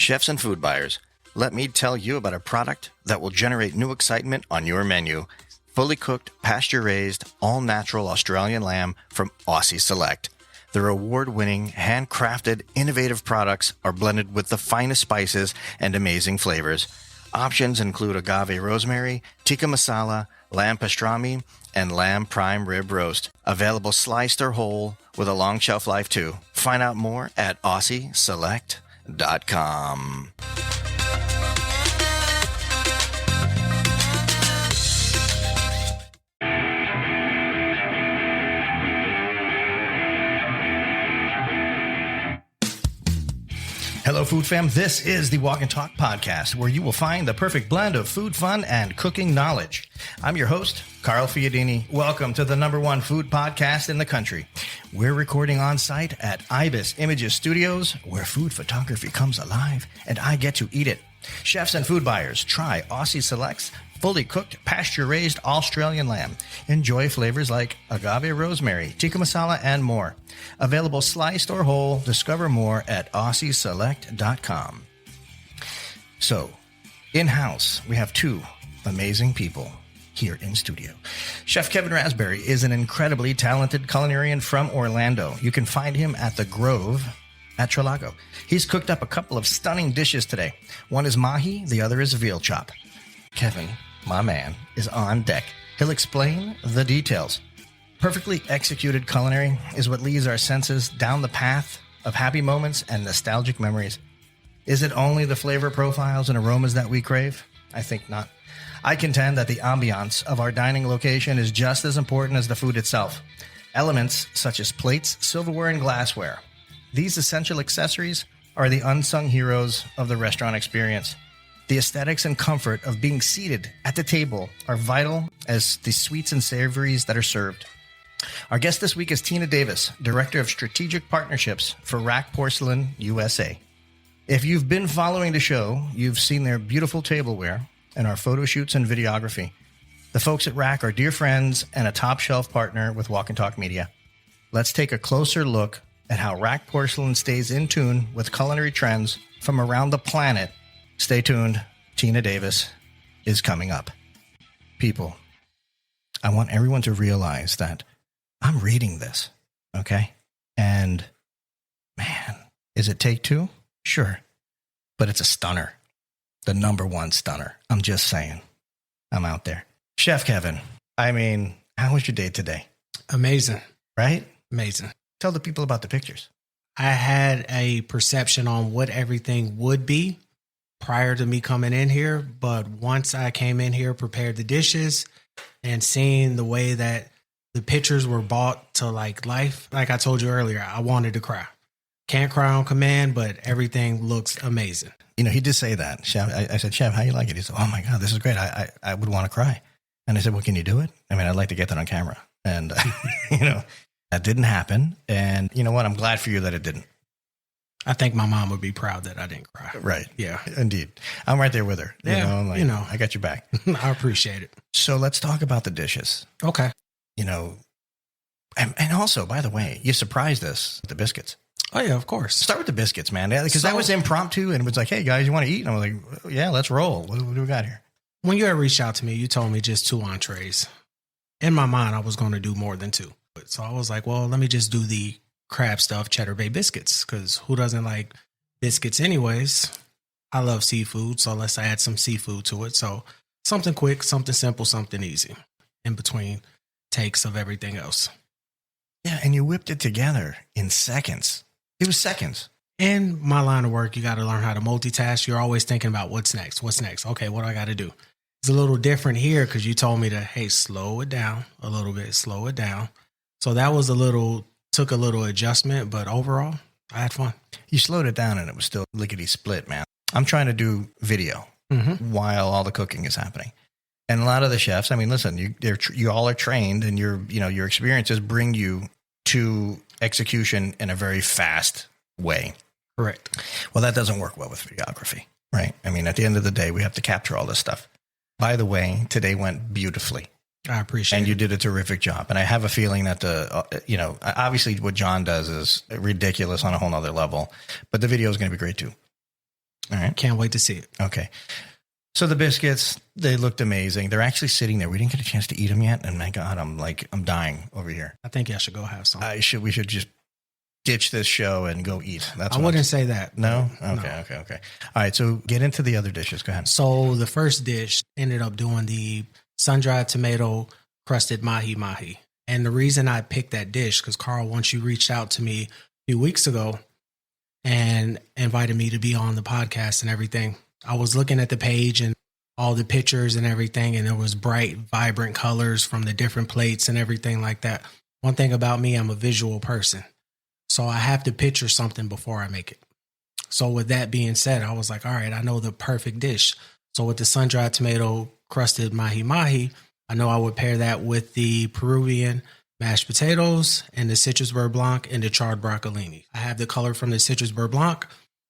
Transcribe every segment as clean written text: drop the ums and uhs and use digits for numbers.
Chefs and food buyers, let me tell you about a product that will generate new excitement on your menu. Fully cooked, pasture-raised, all-natural Australian lamb from Aussie Select. Their award-winning, handcrafted, innovative products are blended with the finest spices and amazing flavors. Options include agave rosemary, tikka masala, lamb pastrami, and lamb prime rib roast. Available sliced or whole with a long shelf life too. Find out more at AussieSelect.com. Hello, Food Fam. This is the Walk and Talk podcast, where you will find the perfect blend of food fun and cooking knowledge. I'm your host, Carl Fiadini. Welcome to the #1 food podcast in the country. We're recording on site at Ibis Images Studios, where food photography comes alive, and I get to eat it. Chefs and food buyers, try Aussie Select's fully cooked, pasture-raised Australian lamb. Enjoy flavors like agave rosemary, tikka masala, and more. Available sliced or whole. Discover more at AussieSelect.com. So, in-house, we have two amazing people here in studio. Chef Kevin Rasberry is an incredibly talented culinarian from Orlando. You can find him at The Grove at Trelago. He's cooked up a couple of stunning dishes today. One is mahi, the other is veal chop. Kevin, my man, is on deck. He'll explain the details. Perfectly executed culinary is what leads our senses down the path of happy moments and nostalgic memories. Is it only the flavor profiles and aromas that we crave? I think not. I contend that the ambiance of our dining location is just as important as the food itself. Elements such as plates, silverware, and glassware. These essential accessories are the unsung heroes of the restaurant experience. The aesthetics and comfort of being seated at the table are vital as the sweets and savories that are served. Our guest this week is Tina Davis, Director of Strategic Partnerships for RAK Porcelain USA. If you've been following the show, you've seen their beautiful tableware and our photo shoots and videography. The folks at RAK are dear friends and a top shelf partner with Walk and Talk Media. Let's take a closer look at how RAK Porcelain stays in tune with culinary trends from around the planet. Stay tuned. Tina Davis is coming up. People, I want everyone to realize that I'm reading this, okay? And, man, is it take two? Sure. But it's a stunner. The #1 stunner. I'm just saying. I'm out there. Chef Kevin, I mean, how was your day today? Amazing. Right? Amazing. Tell the people about the pictures. I had a perception on what everything would be prior to me coming in here, but once I came in here, prepared the dishes, and seeing the way that the pictures were brought to life, like I told you earlier, I wanted to cry. Can't cry on command, but everything looks amazing. You know, he did say that. Chef, I said, Chef, how you like it? He said, oh my God, this is great. I would want to cry. And I said, well, can you do it? I mean, I'd like to get that on camera. And, that didn't happen. And you know what? I'm glad for you that it didn't. I think my mom would be proud that I didn't cry. Right. Yeah. Indeed. I'm right there with her. Yeah. I got your back. I appreciate it. So let's talk about the dishes. Okay. And also, by the way, you surprised us with the biscuits. Oh, yeah, of course. Start with the biscuits, man. Because that was impromptu and it was like, hey, guys, you want to eat? And I was like, yeah, let's roll. What do we got here? When you had reached out to me, you told me just 2 entrees. In my mind, I was going to do more than 2. So I was like, well, let me just do the crab stuffed Cheddar Bay biscuits, because who doesn't like biscuits anyways? I love seafood, so let's add some seafood to it. So something quick, something simple, something easy in between takes of everything else. Yeah, and you whipped it together in seconds. It was seconds. In my line of work, you got to learn how to multitask. You're always thinking about what's next. Okay, what do I got to do? It's a little different here because you told me to, hey, slow it down a little bit, slow it down. So that was took a little adjustment, but overall, I had fun. You slowed it down and it was still lickety split, man. I'm trying to do video while all the cooking is happening. And a lot of the chefs, I mean, listen, you all are trained and your experiences bring you to execution in a very fast way. Correct. Well, that doesn't work well with videography, right? I mean, at the end of the day, we have to capture all this stuff. By the way, today went beautifully. I appreciate it. And you did a terrific job. And I have a feeling that obviously what John does is ridiculous on a whole nother level, but the video is going to be great too. All right. Can't wait to see it. Okay. So the biscuits, they looked amazing. They're actually sitting there. We didn't get a chance to eat them yet. And my God, I'm dying over here. I think y'all should go have some. We should just ditch this show and go eat. I wouldn't say that. No? No. Okay. All right. So get into the other dishes. Go ahead. So the first dish ended up doing the sun-dried tomato crusted mahi-mahi. And the reason I picked that dish, because Carl, once you reached out to me a few weeks ago and invited me to be on the podcast and everything, I was looking at the page and all the pictures and everything, and it was bright, vibrant colors from the different plates and everything like that. One thing about me, I'm a visual person. So I have to picture something before I make it. So with that being said, I was like, all right, I know the perfect dish. So with the sun-dried tomato crusted mahi-mahi, I know I would pair that with the Peruvian mashed potatoes and the citrus beurre blanc and the charred broccolini. I have the color from the citrus beurre blanc.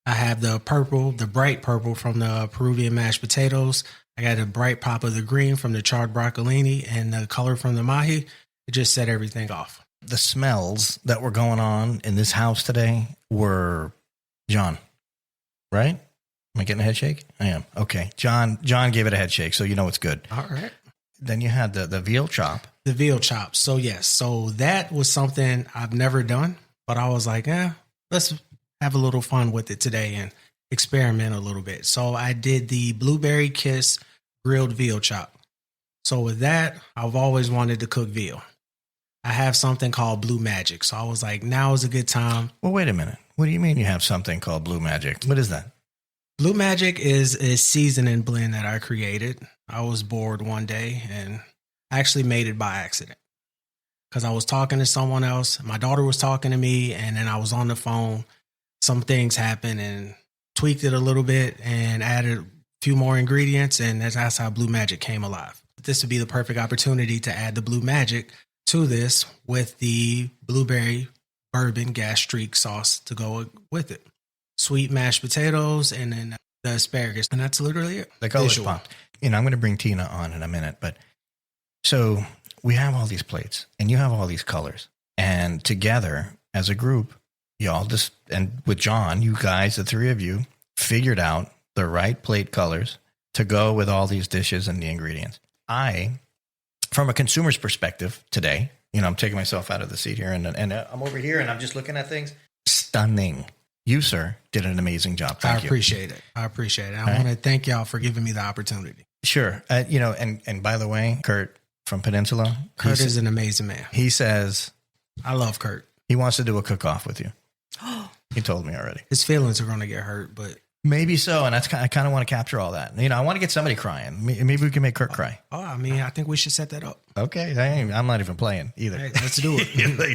I have the purple, the bright purple from the Peruvian mashed potatoes. I got a bright pop of the green from the charred broccolini and the color from the mahi. It just set everything off. The smells that were going on in this house today were John, right? Am I getting a head shake? I am. Okay. John gave it a head shake, so you know it's good. All right. Then you had the veal chop. The veal chop. So yes. So that was something I've never done, but I was like, let's have a little fun with it today and experiment a little bit. So I did the blueberry kiss grilled veal chop. So with that, I've always wanted to cook veal. I have something called Blue Magic. So I was like, now is a good time. Well, wait a minute. What do you mean you have something called Blue Magic? What is that? Blue Magic is a seasoning blend that I created. I was bored one day and I actually made it by accident because I was talking to someone else. My daughter was talking to me and then I was on the phone. Some things happened and tweaked it a little bit and added a few more ingredients. And that's how Blue Magic came alive. This would be the perfect opportunity to add the Blue Magic to this with the blueberry bourbon gastrique sauce to go with it. Sweet mashed potatoes and then the asparagus. And that's literally it. The colors popped. I'm going to bring Tina on in a minute. But so we have all these plates and you have all these colors. And together as a group, y'all just, and with John, you guys, the three of you, figured out the right plate colors to go with all these dishes and the ingredients. From a consumer's perspective today, I'm taking myself out of the seat here and I'm over here and I'm just looking at things. Stunning. You, sir, did an amazing job. Thank you. I appreciate it. I want to thank y'all for giving me the opportunity. Sure. And by the way, Kurt from Peninsula. Kurt is an amazing man. He says, I love Kurt. He wants to do a cook-off with you. He told me already. His feelings are going to get hurt, but. Maybe so. And I kind of want to capture all that. I want to get somebody crying. Maybe we can make Kurt cry. I think we should set that up. Okay. I'm not even playing either. Hey, let's do it.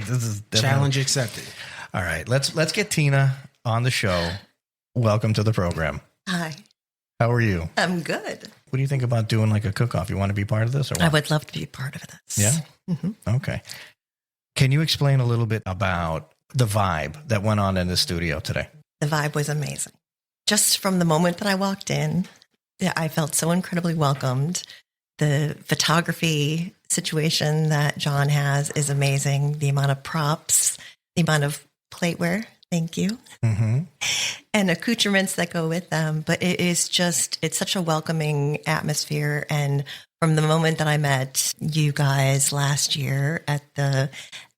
This is challenge accepted. All right. Let's get Tina on the show. Welcome to the program. Hi. How are you? I'm good. What do you think about doing like a cook-off? You want to be part of this or what? I would love to be part of this. Yeah? Mm-hmm. Okay. Can you explain a little bit about the vibe that went on in the studio today? The vibe was amazing. Just from the moment that I walked in, I felt so incredibly welcomed. The photography situation that John has is amazing. The amount of props, the amount of plateware, thank you, and accoutrements that go with them. But it's such a welcoming atmosphere. And from the moment that I met you guys last year at the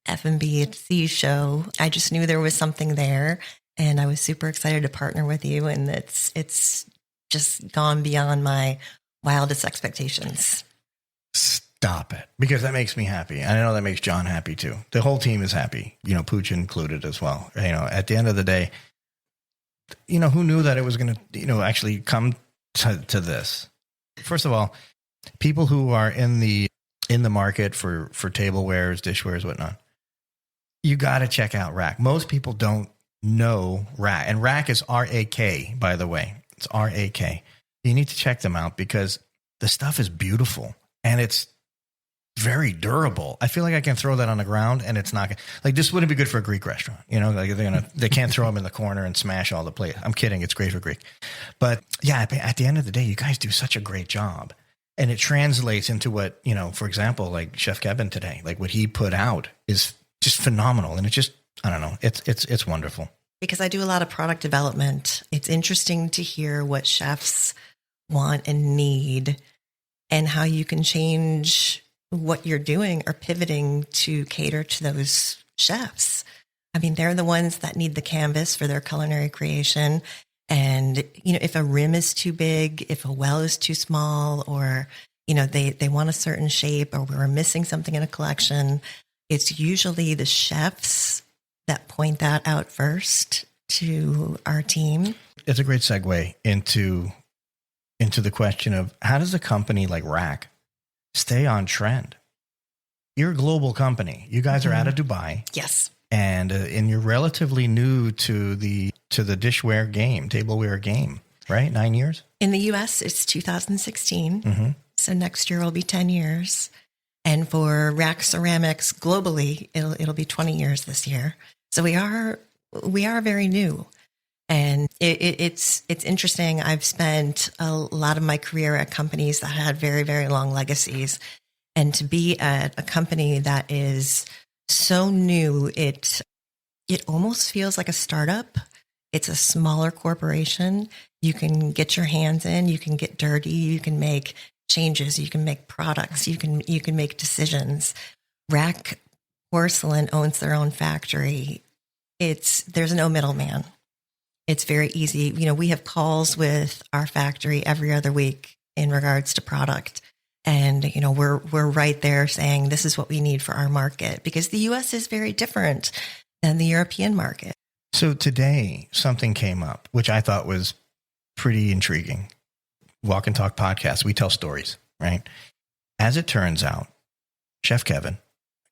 F&B show, I just knew there was something there. And I was super excited to partner with you. And it's just gone beyond my wildest expectations. Stop it. Because that makes me happy. I know that makes John happy too. The whole team is happy, Pooch included as well. At the end of the day, who knew that it was going to, actually come to this? First of all, people who are in the market for tablewares, dishwares, whatnot, you got to check out RAK. Most people don't know RAK, and RAK is RAK, by the way. It's RAK. You need to check them out because the stuff is beautiful and it's very durable. I feel like I can throw that on the ground and it's not like this wouldn't be good for a Greek restaurant. They can't throw them in the corner and smash all the plates. I'm kidding. It's great for Greek. But yeah, at the end of the day, you guys do such a great job. And it translates into what, for example, like Chef Kevin today, like what he put out is just phenomenal. And it just, I don't know. It's wonderful. because I do a lot of product development. It's interesting to hear what chefs want and need and how you can change what you're doing or pivoting to cater to those chefs. I mean, they're the ones that need the canvas for their culinary creation. And, if a rim is too big, if a well is too small, or, they want a certain shape, or we're missing something in a collection, it's usually the chefs that point that out first to our team. It's a great segue into the question of how does a company like RAK stay on trend? You're a global company. You guys are out of Dubai. Yes. And you're relatively new to the dishware game, tableware game, right? 9 years? In the U.S., it's 2016. So next year will be 10 years. And for RAK Ceramics globally, it'll be 20 years this year. So we are very new. And it's interesting. I've spent a lot of my career at companies that had very, very long legacies. And to be at a company that is so new, it almost feels like a startup. It's a smaller corporation. You can get your hands in, you can get dirty, you can make changes, you can make products, you can make decisions. RAK Porcelain owns their own factory. There's no middleman. It's very easy. We have calls with our factory every other week in regards to product. And, we're right there saying this is what we need for our market, because the U.S. is very different than the European market. So today something came up, which I thought was pretty intriguing. Walk and Talk podcast, we tell stories, right? As it turns out, Chef Kevin,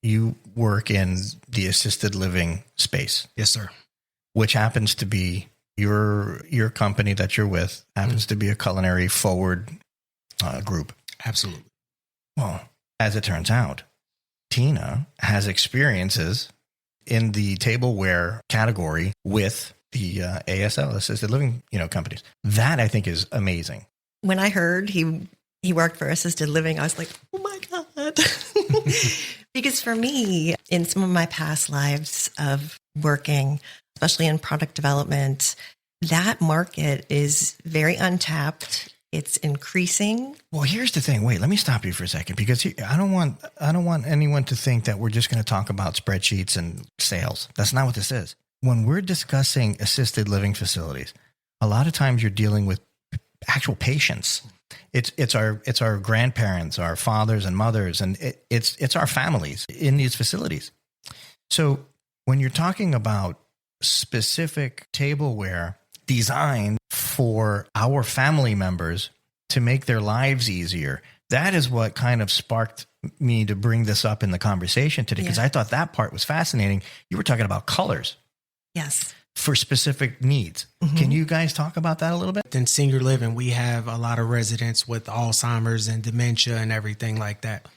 you work in the assisted living space. Yes, sir. Which happens to be your company that you're with happens to be a culinary forward group. Absolutely. Well, as it turns out, Tina has experiences in the tableware category with the ASL, assisted living, companies. That I think is amazing. When I heard he worked for assisted living, I was like, oh my God. Because for me, in some of my past lives of working, especially in product development, that market is very untapped. It's increasing. Well, here's the thing. Wait, let me stop you for a second, because I don't want anyone to think that we're just going to talk about spreadsheets and sales. That's not what this is. When we're discussing assisted living facilities, a lot of times you're dealing with actual patients. It's our grandparents, our fathers and mothers, and it's our families in these facilities. So when you're talking about specific tableware designed for our family members to make their lives easier, that is what kind of sparked me to bring this up in the conversation today, because I thought that part was fascinating. You were talking about colors. Yes. For specific needs. Can you guys talk about that a little bit? In senior living, we have a lot of residents with Alzheimer's and dementia and everything like that.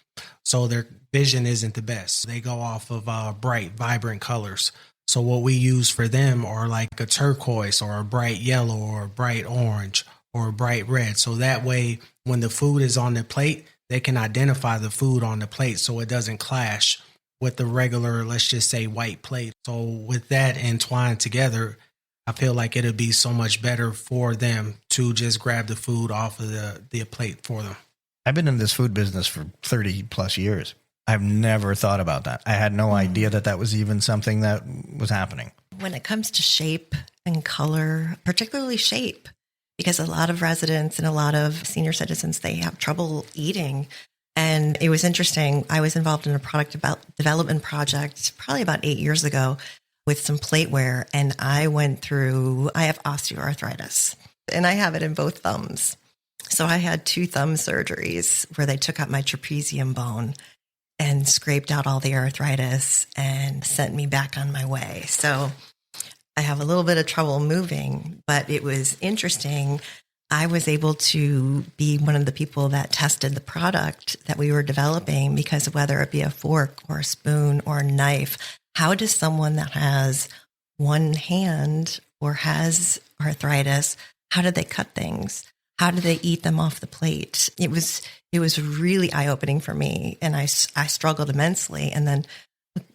So their vision isn't the best. They go off of bright, vibrant colors. So what we use for them are like a turquoise or a bright yellow or a bright orange or a bright red. So that way, when the food is on the plate, they can identify the food on the plate so it doesn't clash with the regular, let's just say, white plate. So with that entwined together, I feel like it'll be so much better for them to just grab the food off of the plate for them. I've been in this food business for 30 plus years. I've never thought about that. I had no idea that was even something that was happening. When it comes to shape and color, particularly shape, because a lot of residents and a lot of senior citizens, they have trouble eating. And it was interesting. I was involved in a product development project probably about 8 years ago with some plateware. And I have osteoarthritis and I have it in both thumbs. So I had 2 thumb surgeries where they took out my trapezium bone and scraped out all the arthritis and sent me back on my way. So I have a little bit of trouble moving, but it was interesting. I was able to be one of the people that tested the product that we were developing, because whether it be a fork or a spoon or a knife, how does someone that has one hand or has arthritis, how do they cut things? How do they eat them off the plate? It was really eye-opening for me, and I struggled immensely. And then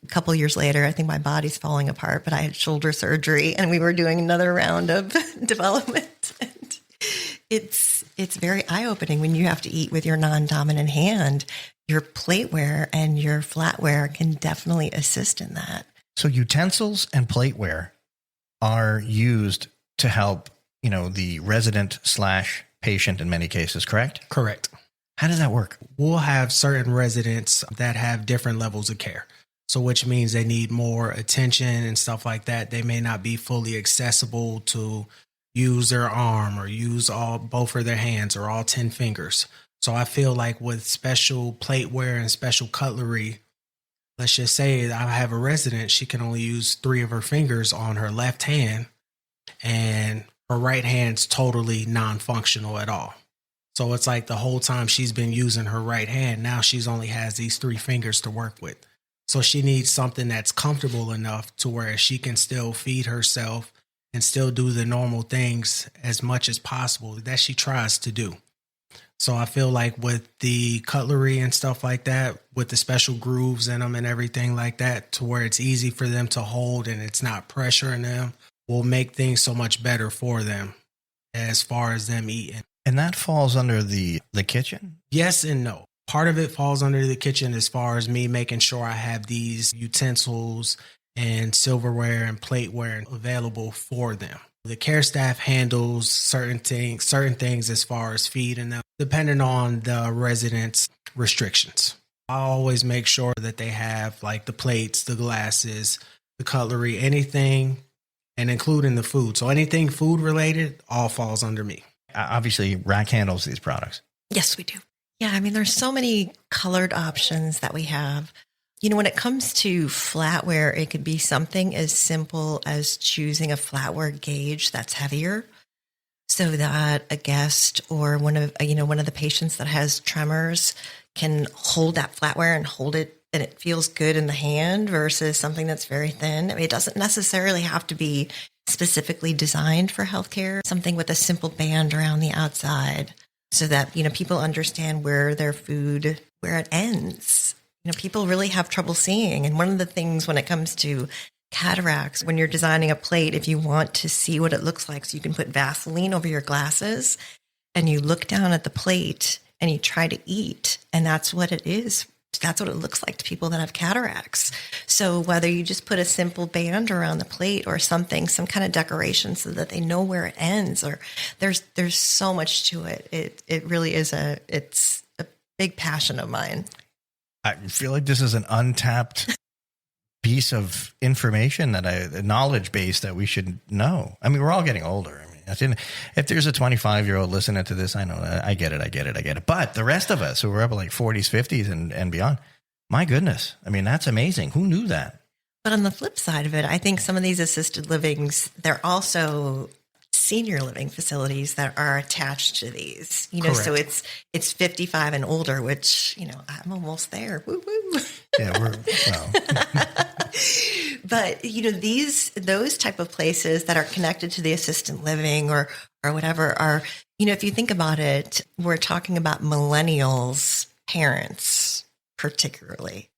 a couple years later, I think my body's falling apart, but I had shoulder surgery and we were doing another round of development. And it's very eye-opening when you have to eat with your non-dominant hand. Your plateware and your flatware can definitely assist in that. So utensils and plateware are used to help, the resident / patient in many cases, correct? Correct. How does that work? We'll have certain residents that have different levels of care. So which means they need more attention and stuff like that. They may not be fully accessible to use their arm or use both of their hands or all 10 fingers. So I feel like with special plateware and special cutlery, let's just say I have a resident, she can only use 3 of her fingers on her left hand and her right hand's totally non-functional at all. So it's like the whole time she's been using her right hand, now she's only has these 3 fingers to work with. So she needs something that's comfortable enough to where she can still feed herself and still do the normal things as much as possible that she tries to do. So I feel like with the cutlery and stuff like that, with the special grooves in them and everything like that, to where it's easy for them to hold and it's not pressuring them, will make things so much better for them as far as them eating. And that falls under the kitchen? Yes and no. Part of it falls under the kitchen as far as me making sure I have these utensils and silverware and plateware available for them. The care staff handles certain things as far as feeding them, depending on the residents' restrictions. I always make sure that they have like the plates, the glasses, the cutlery, anything, and including the food. So anything food related all falls under me. Obviously, RAK handles these products. Yes, we do. Yeah, I mean, there's so many colored options that we have. When it comes to flatware, it could be something as simple as choosing a flatware gauge that's heavier so that a guest or one of the patients that has tremors can hold that flatware and hold it and it feels good in the hand versus something that's very thin. I mean, it doesn't necessarily have to be specifically designed for healthcare, something with a simple band around the outside so that, people understand where their food, where it ends. People really have trouble seeing. And one of the things when it comes to cataracts, when you're designing a plate, if you want to see what it looks like, so you can put Vaseline over your glasses and you look down at the plate and you try to eat. And that's what it is. That's what it looks like to people that have cataracts. So whether you just put a simple band around the plate or something, some kind of decoration so that they know where it ends, or there's so much to it. It really is it's a big passion of mine. I feel like this is an untapped piece of information a knowledge base that we should know. I mean, we're all getting older. I mean, if there's a 25-year-old listening to this, I know I get it. But the rest of us who are up like 40s, 50s and beyond, my goodness. I mean, that's amazing. Who knew that? But on the flip side of it, I think some of these assisted livings, they're also senior living facilities that are attached to these, Correct. So it's 55 and older, which, I'm almost there. Woo woo. Yeah, But, those type of places that are connected to the assisted living or whatever are, if you think about it, we're talking about millennials, parents particularly,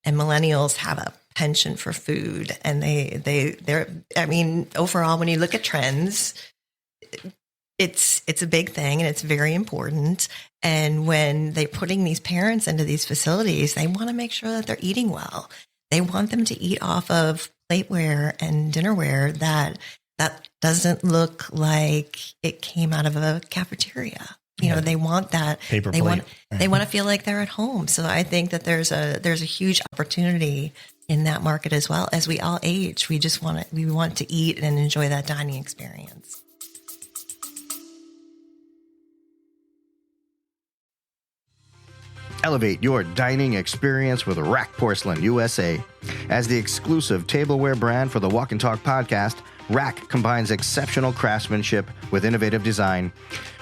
and millennials have a penchant for food, and they're overall, when you look at trends, it's a big thing and it's very important. And when they're putting these parents into these facilities, they want to make sure that they're eating well. They want them to eat off of plateware and dinnerware that doesn't look like it came out of a cafeteria. They want that paper plate. They They want to feel like they're at home. So I think that there's a huge opportunity in that market as well. As we all age, we want to eat and enjoy that dining experience. Elevate your dining experience with RAK Porcelain USA. As the exclusive tableware brand for the Walk and Talk podcast, RAK combines exceptional craftsmanship with innovative design.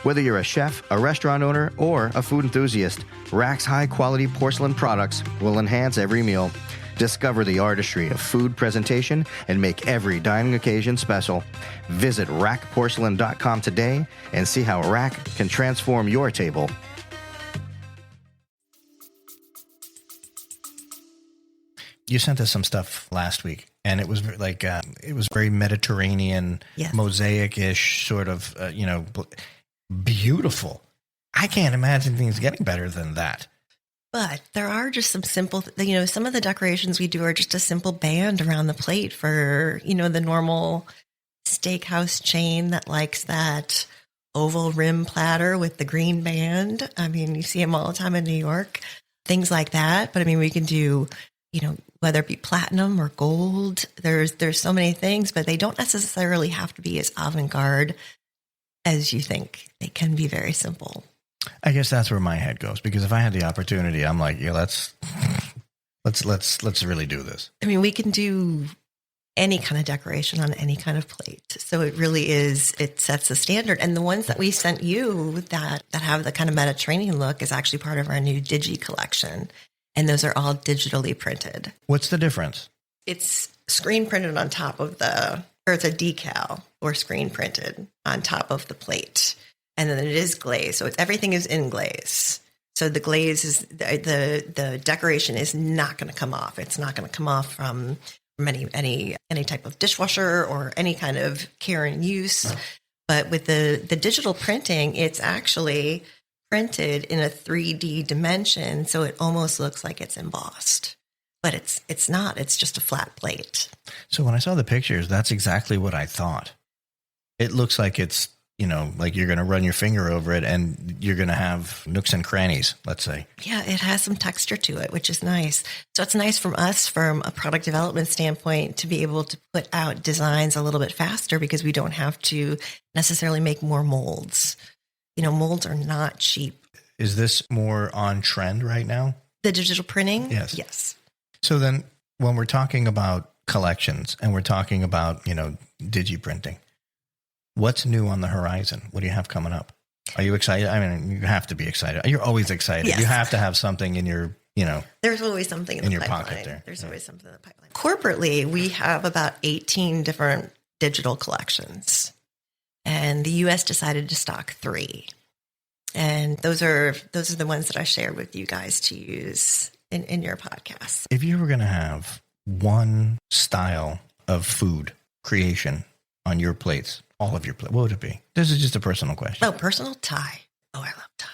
Whether you're a chef, a restaurant owner, or a food enthusiast, RAK's high-quality porcelain products will enhance every meal. Discover the artistry of food presentation and make every dining occasion special. Visit rakporcelain.com today and see how RAK can transform your table. You sent us some stuff last week, and it was like it was very Mediterranean, Yes. mosaic-ish sort of, beautiful. I can't imagine things getting better than that. But there are just some simple, some of the decorations we do are just a simple band around the plate for, the normal steakhouse chain that likes that oval rim platter with the green band. I mean, you see them all the time in New York, things like that. But I mean, we can do, whether it be platinum or gold, there's so many things, but they don't necessarily have to be as avant-garde as you think. They can be very simple. I guess that's where my head goes, because if I had the opportunity, I'm like, yeah, let's really do this. I mean, we can do any kind of decoration on any kind of plate. So it really is, it sets the standard. And the ones that we sent you that have the kind of Mediterranean look is actually part of our new Digi collection. And those are all digitally printed. What's the difference? It's screen printed on top of or it's a decal or screen printed on top of the plate. And then it is glaze. So everything is in glaze. So the glaze is, the decoration is not going to come off. It's not going to come off from any type of dishwasher or any kind of care and use. But with the digital printing, it's actually printed in a 3D dimension, so it almost looks like it's embossed. But it's not. It's just a flat plate. So when I saw the pictures, that's exactly what I thought. It looks like it's, like you're going to run your finger over it and you're going to have nooks and crannies, let's say. Yeah, it has some texture to it, which is nice. So it's nice from a product development standpoint to be able to put out designs a little bit faster because we don't have to necessarily make more molds. Molds are not cheap. Is this more on trend right now? The digital printing? Yes. Yes. So then when we're talking about collections and we're talking about, digi printing, what's new on the horizon? What do you have coming up? Are you excited? I mean, you have to be excited. You're always excited. Yes. You have to have something in your, There's always something in the your pipeline. pocket there. There's always something in the pipeline. Corporately, we have about 18 different digital collections. And the U.S. decided to stock 3. And those are the ones that I shared with you guys to use in your podcast. If you were going to have one style of food creation on your plates, all of your plates, what would it be? This is just a personal question. Oh, personal Thai. Oh, I love Thai.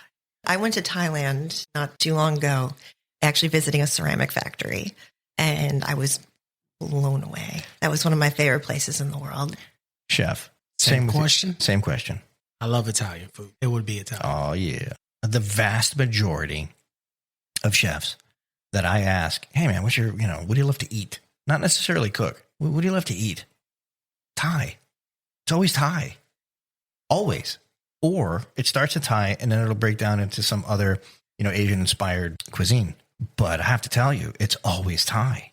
I went to Thailand not too long ago, actually visiting a ceramic factory, and I was blown away. That was one of my favorite places in the world. Chef. Same question? Same question. I love Italian food. It would be Italian. Oh, yeah. The vast majority of chefs that I ask, hey, man, what do you love to eat? Not necessarily cook. What do you love to eat? Thai. It's always Thai. Always. Or it starts at Thai and then it'll break down into some other, Asian-inspired cuisine. But I have to tell you, it's always Thai.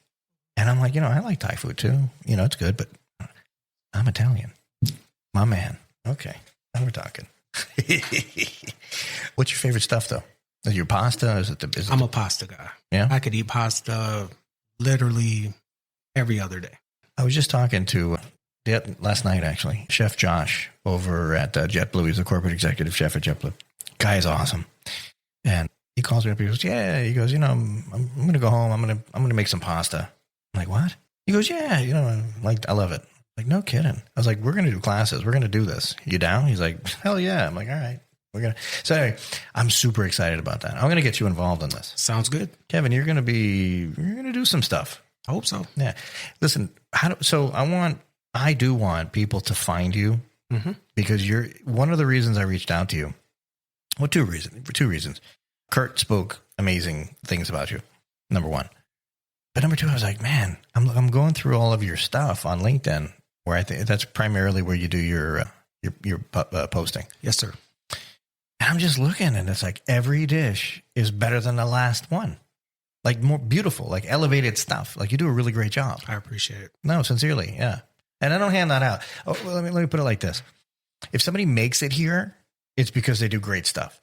And I'm like, I like Thai food too. It's good, but I'm Italian. My man. Okay. Now we're talking. What's your favorite stuff, though? Is it your pasta? I'm a pasta guy. Yeah? I could eat pasta literally every other day. I was just talking to, last night, actually, Chef Josh over at JetBlue. He's the corporate executive chef at JetBlue. Guy is awesome. And he calls me up. He goes, yeah. He goes, I'm going to go home. I'm going to make some pasta. I'm like, what? He goes, yeah, I love it. Like, no kidding. I was like, we're going to do classes. We're going to do this. You down? He's like, hell yeah. I'm like, all right. So anyway, I'm super excited about that. I'm going to get you involved in this. Sounds good. Kevin, you're going to do some stuff. I hope so. Yeah. Listen, I do want people to find you because you're one of the reasons I reached out to you. Well, two reasons. Kurt spoke amazing things about you. Number one. But number two, I was like, man, I'm going through all of your stuff on LinkedIn, where I think that's primarily where you do your posting. Yes, sir. And I'm just looking, and it's like every dish is better than the last one. Like more beautiful, like elevated stuff. Like you do a really great job. I appreciate it. No, sincerely, yeah. And I don't hand that out. Oh, well, let me put it like this: if somebody makes it here, it's because they do great stuff.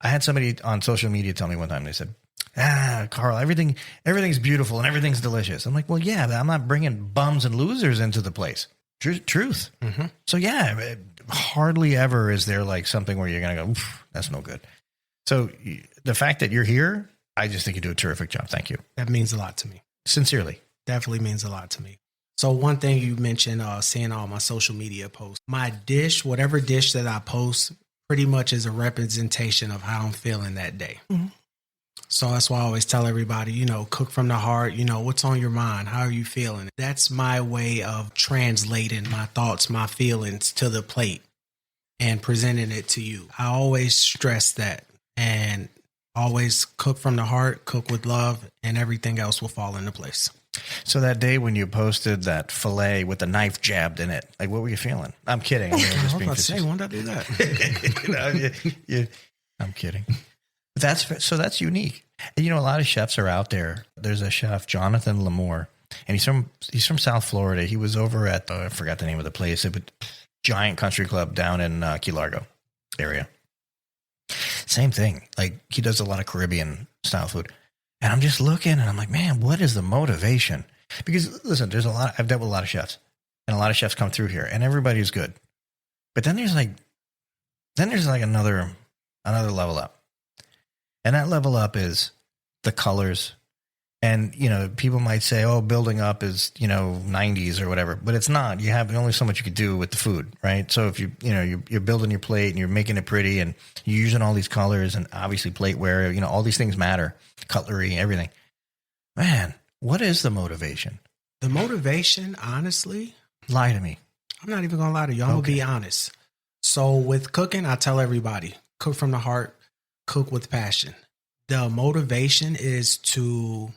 I had somebody on social media tell me one time. They said, Carl, everything's beautiful and everything's delicious. I'm like, well, yeah, but I'm not bringing bums and losers into the place. Truth. Mm-hmm. So yeah, hardly ever is there like something where you're going to go, oof, that's no good. So the fact that you're here, I just think you do a terrific job. Thank you. That means a lot to me. Sincerely. Definitely means a lot to me. So one thing you mentioned, seeing all my social media posts, my dish, whatever dish that I post, pretty much is a representation of how I'm feeling that day. Mm-hmm. So that's why I always tell everybody, cook from the heart, what's on your mind? How are you feeling? That's my way of translating my thoughts, my feelings to the plate and presenting it to you. I always stress that, and always cook from the heart, cook with love, and everything else will fall into place. So that day when you posted that filet with the knife jabbed in it, like, what were you feeling? I'm kidding. I was about to say, when did I do that? I'm kidding. That's unique. And, a lot of chefs are out there. There's a chef, Jonathan Lamore, and he's from South Florida. He was over at, I forgot the name of the place, but giant country club down in Key Largo area. Same thing. Like, he does a lot of Caribbean style food. And I'm just looking and I'm like, man, what is the motivation? Because listen, I've dealt with a lot of chefs, and a lot of chefs come through here and everybody's good. But then there's another level up. And that level up is the colors. And, people might say, oh, building up is, 90s or whatever, but it's not. You have only so much you could do with the food, right? So if you're building your plate and you're making it pretty and you're using all these colors and obviously plateware, all these things matter, cutlery, everything. Man, what is the motivation? The motivation, honestly, lie to me. I'm not even going to lie to you. I'm going to be honest. So with cooking, I tell everybody, cook from the heart, cook with passion. The motivation is to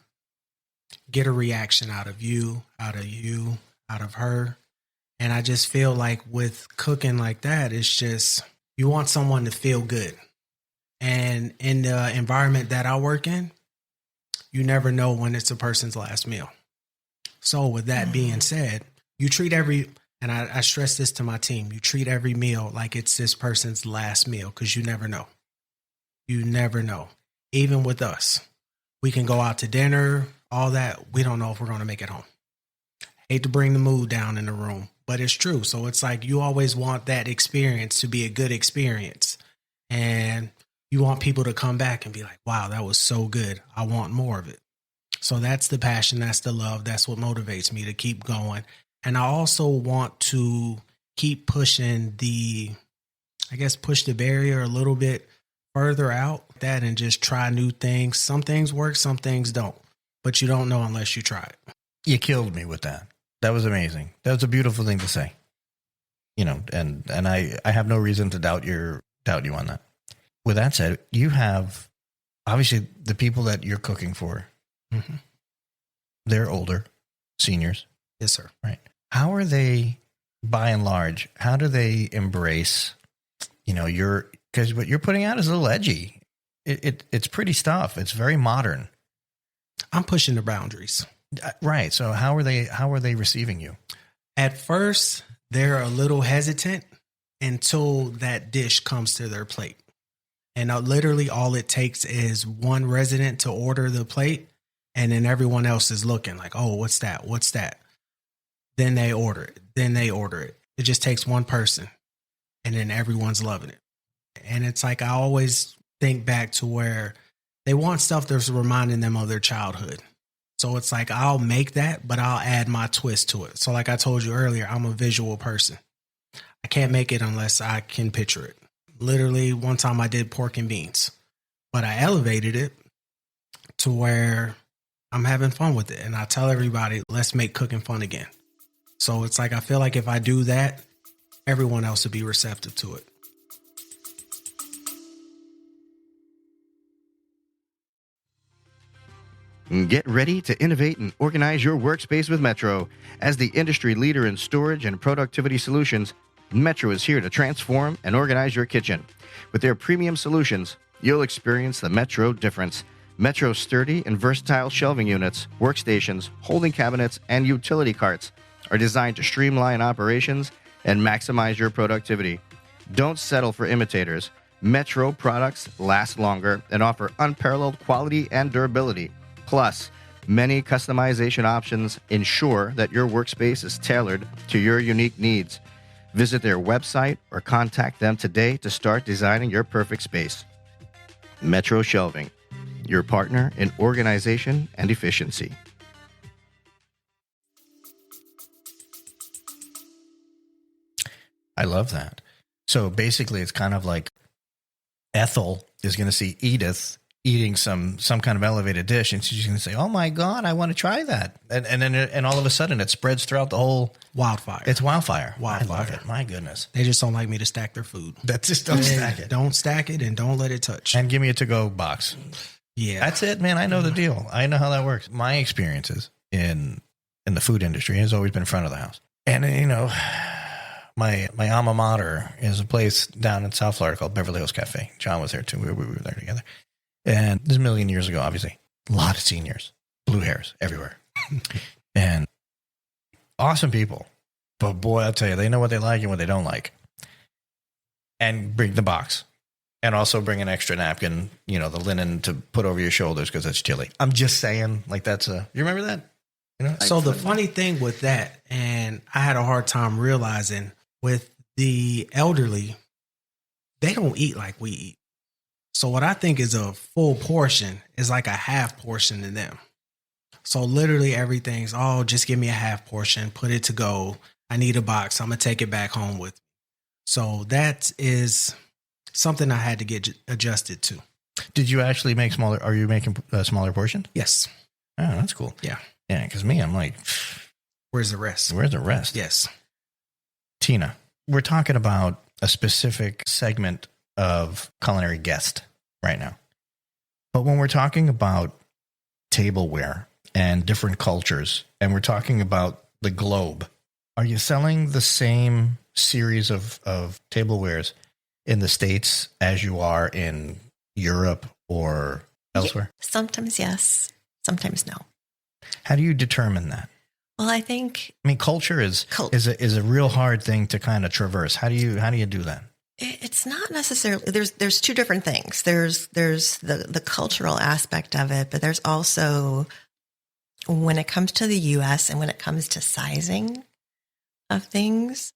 get a reaction out of you, out of her. And I just feel like with cooking like that, it's just, you want someone to feel good. And in the environment that I work in, you never know when it's a person's last meal. So with that being said, you treat and I stress this to my team, you treat every meal like it's this person's last meal, because you never know. You never know. Even with us, we can go out to dinner, all that. We don't know if we're going to make it home. Hate to bring the mood down in the room, but it's true. So it's like, you always want that experience to be a good experience. And you want people to come back and be like, wow, that was so good. I want more of it. So that's the passion. That's the love. That's what motivates me to keep going. And I also want to keep pushing push the barrier a little bit further out that and just try new things. Some things work, some things don't, but you don't know unless you try it. You killed me with that. That was amazing. That was a beautiful thing to say. And I have no reason to doubt you on that. With that said, you have obviously the people that you're cooking for. Mm-hmm. They're older, seniors. Yes, sir. Right. How are they, by and large, how do they embrace, because what you're putting out is a little edgy. It's pretty stuff. It's very modern. I'm pushing the boundaries. Right. So how are they receiving you? At first, they're a little hesitant until that dish comes to their plate. And literally all it takes is one resident to order the plate, and then everyone else is looking like, oh, what's that? What's that? Then they order it. It just takes one person, and then everyone's loving it. And it's like, I always think back to where they want stuff that's reminding them of their childhood. So it's like, I'll make that, but I'll add my twist to it. So like I told you earlier, I'm a visual person. I can't make it unless I can picture it. Literally, one time I did pork and beans, but I elevated it to where I'm having fun with it. And I tell everybody, let's make cooking fun again. So it's like, I feel like if I do that, everyone else will be receptive to it. Get ready to innovate and organize your workspace with Metro. As the industry leader in storage and productivity solutions, Metro is here to transform and organize your kitchen. With their premium solutions, you'll experience the Metro difference. Metro's sturdy and versatile shelving units, workstations, holding cabinets, and utility carts are designed to streamline operations and maximize your productivity. Don't settle for imitators. Metro products last longer and offer unparalleled quality and durability. Plus, many customization options ensure that your workspace is tailored to your unique needs. Visit their website or contact them today to start designing your perfect space. Metro Shelving, your partner in organization and efficiency. I love that. So basically, it's kind of like Ethel is going to see Edith eating some kind of elevated dish, and she's going to say, "Oh my God, I want to try that!" And then all of a sudden, it spreads throughout the whole Wildfire. It's wildfire. I love Wildfire. it. My goodness, They just don't like me to stack their food. that's just don't stack it. Don't stack it and don't let it touch. And give me a to-go box. Yeah. That's it, man. I know the deal. I know how that works. My experiences in the food industry has always been front of the house. And, you know, my alma mater is a place down in South Florida called Beverly Hills Cafe. John was there too. We were there together. And this is a million years ago, obviously. A lot of seniors, blue hairs everywhere. And awesome people. But boy, I'll tell you, they know what they like and what they don't like. And bring the box. And also bring an extra napkin, you know, the linen to put over your shoulders because it's chilly. I'm just saying, like, that's a, you remember that? You know, So the funny thing with that, and I had a hard time realizing with the elderly, they don't eat like we eat. So what I think is a full portion is like a half portion to them. So literally everything's, oh, just give me a half portion, put it to go. I need a box. I'm going to take it back home with me. So that is something I had to get adjusted to. Did you actually make smaller? Are you making a smaller portion? Yes. Oh, that's cool. Yeah. Yeah, because me, I'm like, Where's the rest? where's the rest? Yes. Tina, we're talking about a specific segment of culinary guest right now. But when we're talking about tableware and different cultures, and we're talking about the globe, are you selling the same series of tablewares in the States as you are in Europe or elsewhere? Sometimes yes, sometimes no. How do you determine that? Well, I think I mean, culture is a real hard thing to kind of traverse. How do you do that? it's not necessarily, there's two different things. There's the cultural aspect of it, but there's also, when it comes to the US and when it comes to sizing of things,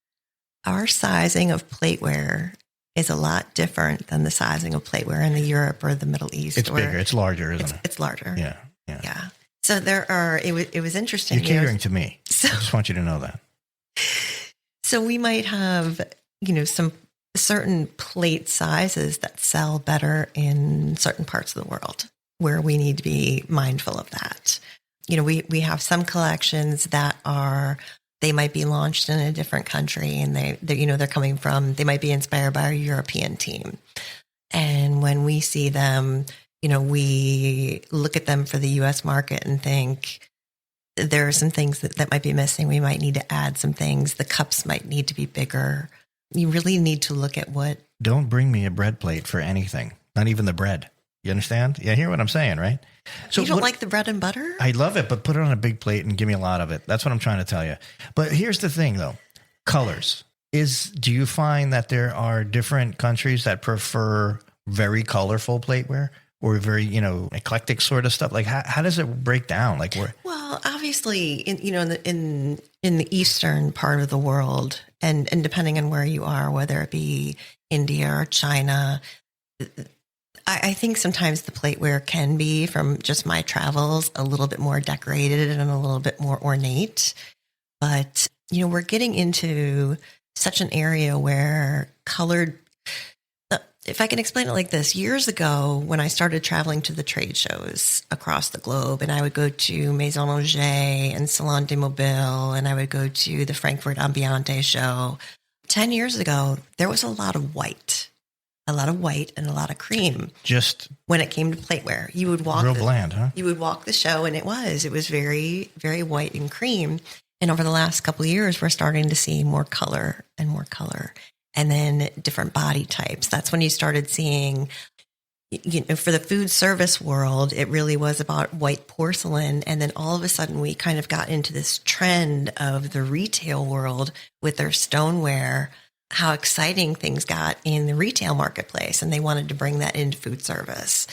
our sizing of plateware is a lot different than the sizing of plateware in the Europe or the Middle East. It's bigger. It's larger, isn't it? It's larger. Yeah. So it was interesting. You're catering to me. So, I just want you to know that. So we might have, some certain plate sizes that sell better in certain parts of the world where we need to be mindful of that. We have some collections that they might be launched in a different country and they're coming from, they might be inspired by our European team. And when we see them, we look at them for the US market and think there are some things that might be missing. We might need to add some things. The cups might need to be bigger. You really need to look at what. Don't bring me a bread plate for anything, not even the bread. You understand? Yeah, hear what I'm saying, right? So you don't like the bread and butter? I love it, but put it on a big plate and give me a lot of it. That's what I'm trying to tell you. But here's the thing, though. Colors. Do you find that there are different countries that prefer very colorful plateware or very, eclectic sort of stuff? Like, how does it break down? Like, where? Well, obviously, in the eastern part of the world, and depending on where you are, whether it be India or China, I think sometimes the plateware can be, from just my travels, a little bit more decorated and a little bit more ornate. But, we're getting into such an area where colored, if I can explain it like this, years ago, when I started traveling to the trade shows across the globe, and I would go to Maison Auger and Salon de Mobile, and I would go to the Frankfurt Ambiance show, 10 years ago, there was a lot of white and a lot of cream. Just when it came to plateware, you would walk bland, huh? You would walk the show, and it was very, very white and cream. And over the last couple of years, we're starting to see more color, and then different body types. That's when you started seeing, for the food service world, it really was about white porcelain. And then all of a sudden, we kind of got into this trend of the retail world with their stoneware, how exciting things got in the retail marketplace, and they wanted to bring that into food service.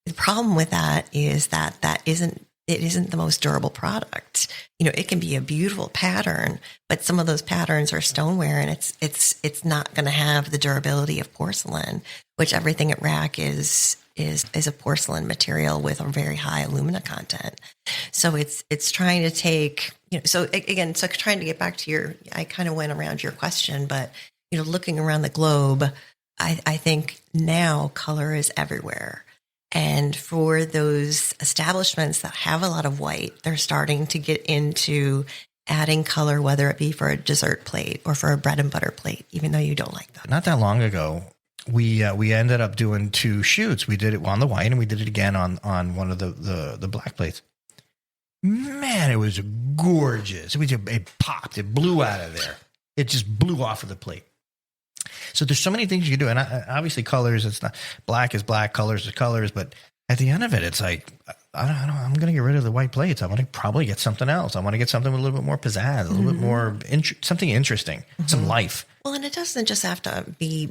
The problem with that is that it isn't the most durable product. It can be a beautiful pattern, but some of those patterns are stoneware, and it's not going to have the durability of porcelain, which everything at RAK is a porcelain material with a very high alumina content. So it's trying to take, so trying to get back to I kind of went around your question, but looking around the globe, I think now color is everywhere. And for those establishments that have a lot of white, they're starting to get into adding color, whether it be for a dessert plate or for a bread and butter plate, even though you don't like them. Not that long ago, we ended up doing 2 shoots. We did it on the white and we did it again on one of the black plates. Man, it was gorgeous. It popped. It blew out of there. It just blew off of the plate. So there's so many things you can do. And obviously colors, it's not black is black, colors is colors. But at the end of it, it's like, I'm going to get rid of the white plates. I want to probably get something else. I want to get something with a little bit more pizzazz, a little bit more, something interesting, some life. Well, and it doesn't just have to be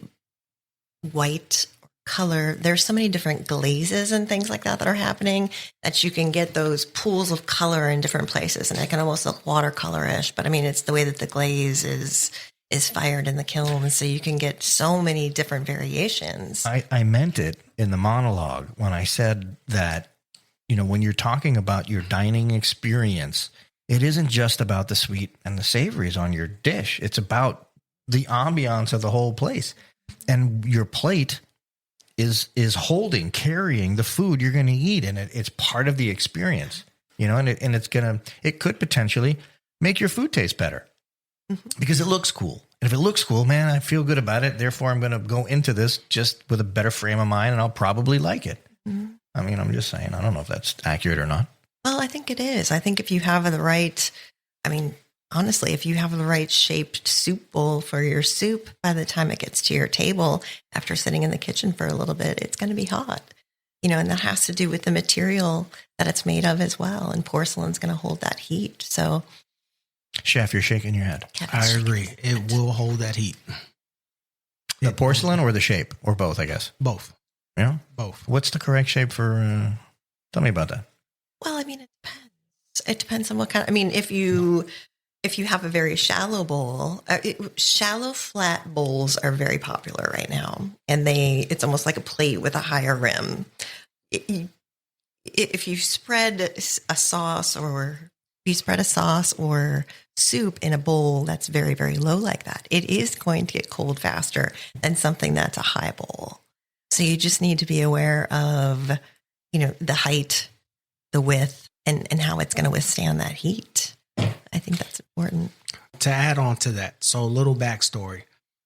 white color. There's so many different glazes and things like that are happening that you can get those pools of color in different places. And it can almost look watercolor-ish. But I mean, it's the way that the glaze is fired in the kiln. So you can get so many different variations. I meant it in the monologue when I said that, when you're talking about your dining experience, it isn't just about the sweet and the savories on your dish. It's about the ambiance of the whole place. And your plate is carrying the food you're going to eat. And it's part of the experience, and it could potentially make your food taste better. Because it looks cool. And if it looks cool, man, I feel good about it. Therefore, I'm going to go into this just with a better frame of mind, and I'll probably like it. Mm-hmm. I mean, I'm just saying, I don't know if that's accurate or not. Well, I think it is. I think if you have honestly, if you have the right shaped soup bowl for your soup, by the time it gets to your table, after sitting in the kitchen for a little bit, it's going to be hot. And that has to do with the material that it's made of as well. And porcelain's going to hold that heat. So... Chef, you're shaking your head. I agree. It will hold that heat. The porcelain or the shape? Or both, I guess? Both. Yeah? Both. What's the correct shape for... tell me about that. Well, it depends. It depends on what kind... if you have a very shallow bowl... shallow, flat bowls are very popular right now. And it's almost like a plate with a higher rim. If you spread a sauce or soup in a bowl that's very, very low like that, it is going to get cold faster than something that's a high bowl. So you just need to be aware of, the height, the width, and how it's going to withstand that heat. I think that's important. To add on to that, so a little backstory.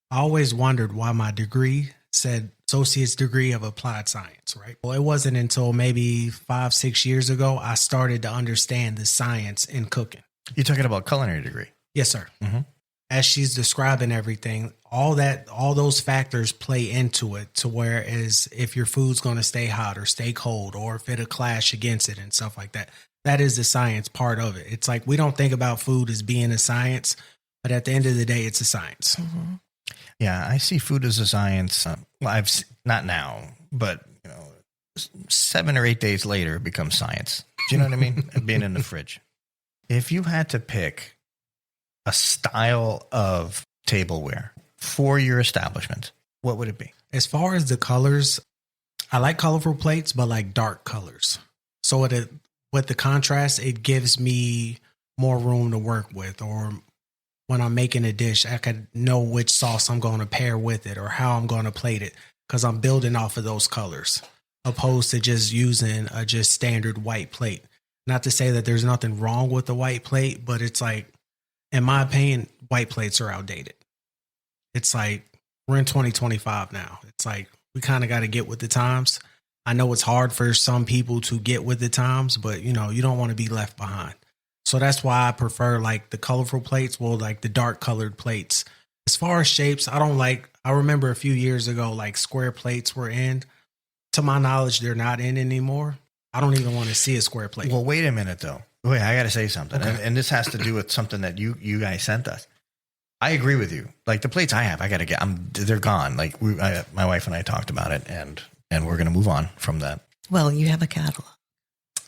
I always wondered why my degree said associate's degree of applied science, right? Well, it wasn't until maybe 5-6 years ago I started to understand the science in cooking. You're talking about culinary degree? Yes, sir. Mm-hmm. As she's describing everything, all those factors play into it, to whereas if your food's going to stay hot or stay cold, or if it'll clash against it and stuff like that, that is the science part of it. It's like we don't think about food as being a science, but at the end of the day, it's a science. Mm-hmm. Yeah, I see food as a science. Not now, but 7 or 8 days later, it becomes science. Do you know what I mean? Being in the fridge. If you had to pick a style of tableware for your establishment, what would it be? As far as the colors, I like colorful plates, but like dark colors. So with the contrast, it gives me more room to work with, or when I'm making a dish, I can know which sauce I'm going to pair with it or how I'm going to plate it, because I'm building off of those colors, opposed to just using a just standard white plate. Not to say that there's nothing wrong with the white plate, but it's like, in my opinion, white plates are outdated. It's like, we're in 2025 now. It's like, we kind of got to get with the times. I know it's hard for some people to get with the times, but you don't want to be left behind. So that's why I prefer like the colorful plates, like the dark colored plates. As far as shapes, I remember a few years ago, like square plates were in. To my knowledge, they're not in anymore. I don't even want to see a square plate. Well, wait a minute though. Wait, I got to say something. Okay. And this has to do with something that you guys sent us. I agree with you. Like the plates I have, they're gone. Like my wife and I talked about it, and we're going to move on from that. Well, you have a catalog.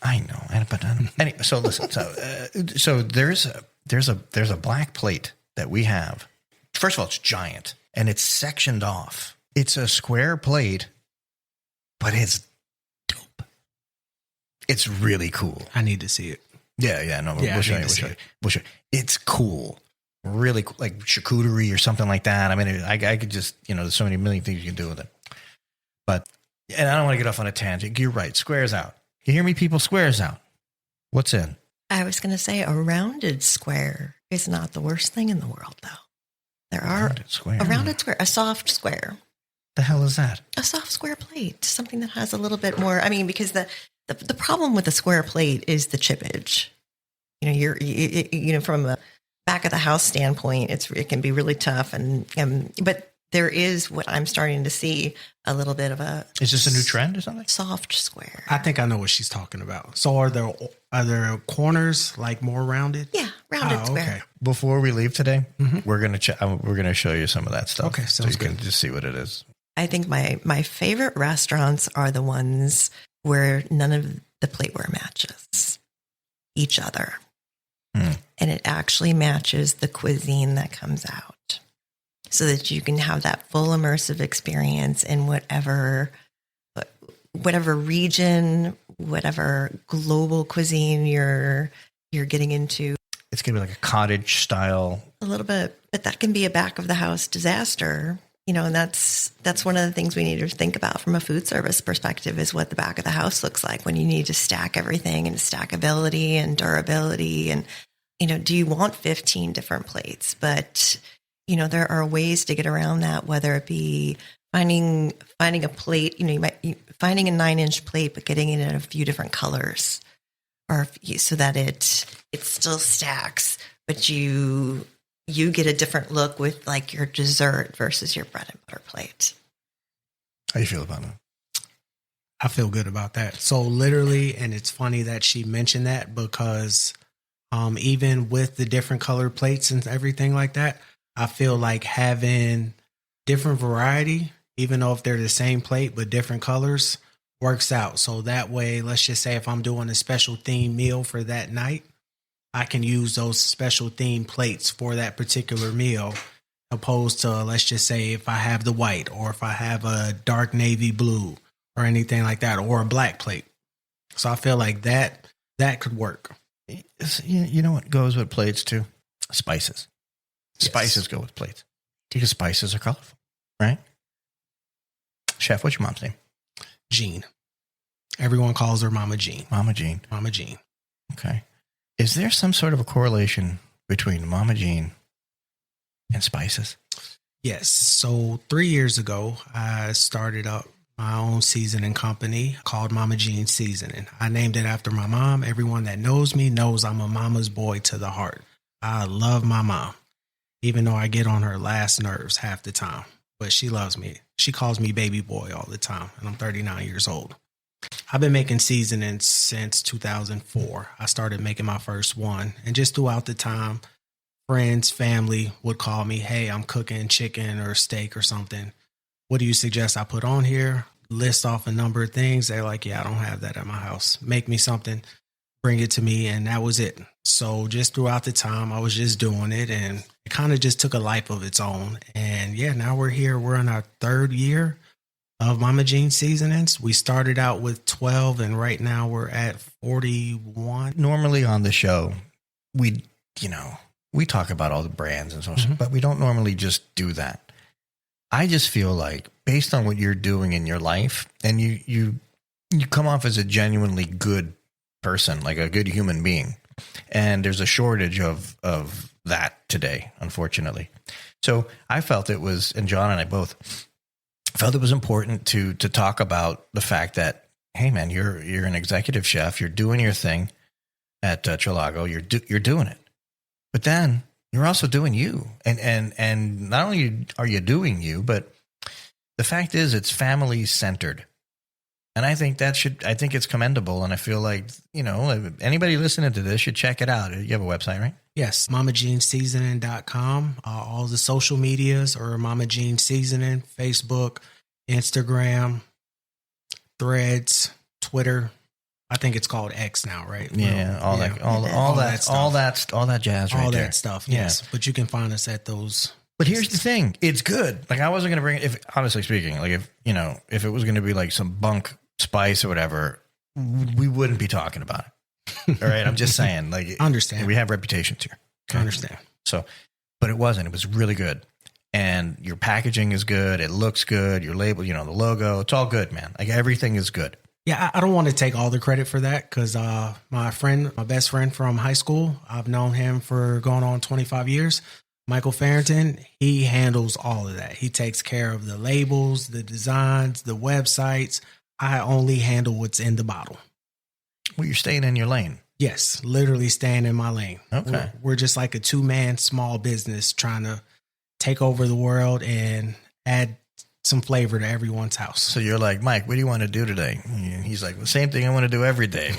I know, but anyway. So listen. So there's a black plate that we have. First of all, it's giant and it's sectioned off. It's a square plate, but it's dope. It's really cool. I need to see it. Yeah. No, Yeah, we'll show you. We'll show you. It's cool, really like charcuterie or something like that. I mean, I could just, there's so many million things you can do with it. But, and I don't want to get off on a tangent. You're right. Squares out. You hear me, people? Squares out. What's in? I was going to say a rounded square is not the worst thing in the world, though. There are a rounded square, a soft square. The hell is that? A soft square plate, something that has a little bit more. I mean, because the problem with the square plate is the chippage. From a back of the house standpoint, it can be really tough, but there is what I'm starting to see a little bit of a. Is this a new trend or something? Soft square. I think I know what she's talking about. So are there corners like more rounded? Yeah, rounded square. Okay. Before we leave today, we're gonna show you some of that stuff. Okay, so you can just see what it is. I think my favorite restaurants are the ones where none of the plateware matches each other. And it actually matches the cuisine that comes out so that you can have that full immersive experience in whatever region, whatever global cuisine you're getting into. It's going to be like a cottage style. A little bit, but that can be a back of the house disaster. And that's one of the things we need to think about from a food service perspective is what the back of the house looks like when you need to stack everything and stackability and durability. And, do you want 15 different plates? But, there are ways to get around that, whether it be finding a plate, you might finding a 9-inch plate, but getting it in a few different colors so that it still stacks, but you get a different look with like your dessert versus your bread and butter plate. How do you feel about that? I feel good about that. So literally, and it's funny that she mentioned that because even with the different colored plates and everything like that, I feel like having different variety, even though if they're the same plate but different colors, works out. So that way, let's just say if I'm doing a special theme meal for that night, I can use those special theme plates for that particular meal, opposed to, let's just say, if I have the white or if I have a dark navy blue or anything like that, or a black plate. So I feel like that could work. You know what goes with plates too? Spices. Yes. Spices go with plates because spices are colorful, right? Chef, what's your mom's name? Jean. Everyone calls her Mama Jean. Mama Jean. Mama Jean. Okay. Is there some sort of a correlation between Mama Jean and spices? Yes. So 3 years ago, I started up my own seasoning company called Mama Jean Seasoning. I named it after my mom. Everyone that knows me knows I'm a mama's boy to the heart. I love my mom, even though I get on her last nerves half the time. But she loves me. She calls me baby boy all the time, and I'm 39 years old. I've been making seasonings since 2004. I started making my first one. And just throughout the time, friends, family would call me, hey, I'm cooking chicken or steak or something. What do you suggest I put on here? List off a number of things. They're like, yeah, I don't have that at my house. Make me something, bring it to me. And that was it. So just throughout the time, I was just doing it. And it kind of just took a life of its own. And yeah, now we're here. We're in our 3rd year of Mama Jean Seasonings. We started out with 12 and right now we're at 41. Normally on the show, we talk about all the brands and so on, but we don't normally just do that. I just feel like based on what you're doing in your life and you come off as a genuinely good person, like a good human being. And there's a shortage of that today, unfortunately. So I felt it was, and John and I both felt it was important to talk about the fact that, hey man, you're an executive chef, you're doing your thing at Trilago, you're doing it, but then you're also doing you, and not only are you doing you, but the fact is it's family centered, and I think it's commendable, and I feel like anybody listening to this should check it out. You have a website, right? Yes, MamaJeanSeasoning.com. All the social medias are Mama Jean Seasoning, Facebook, Instagram, Threads, Twitter. I think it's called X now, right? Yeah, all that jazz, right all there. that stuff. Yes, but you can find us at those. But here's the thing: it's good. Like I wasn't going to bring it. If honestly speaking, like if it was going to be like some bunk spice or whatever, we wouldn't be talking about it. All right, I'm just saying. Like, understand. We have reputations here. Okay? I understand. So, but it wasn't. It was really good. And your packaging is good. It looks good. Your label, the logo, it's all good, man. Like everything is good. Yeah, I don't want to take all the credit for that because my best friend from high school, I've known him for going on 25 years. Michael Farrington, he handles all of that. He takes care of the labels, the designs, the websites. I only handle what's in the bottle. Well, you're staying in your lane. Yes, literally staying in my lane. Okay. We're just like a 2-man small business trying to take over the world and add some flavor to everyone's house. So you're like, Mike, what do you want to do today? And he's like, the same thing I want to do every day.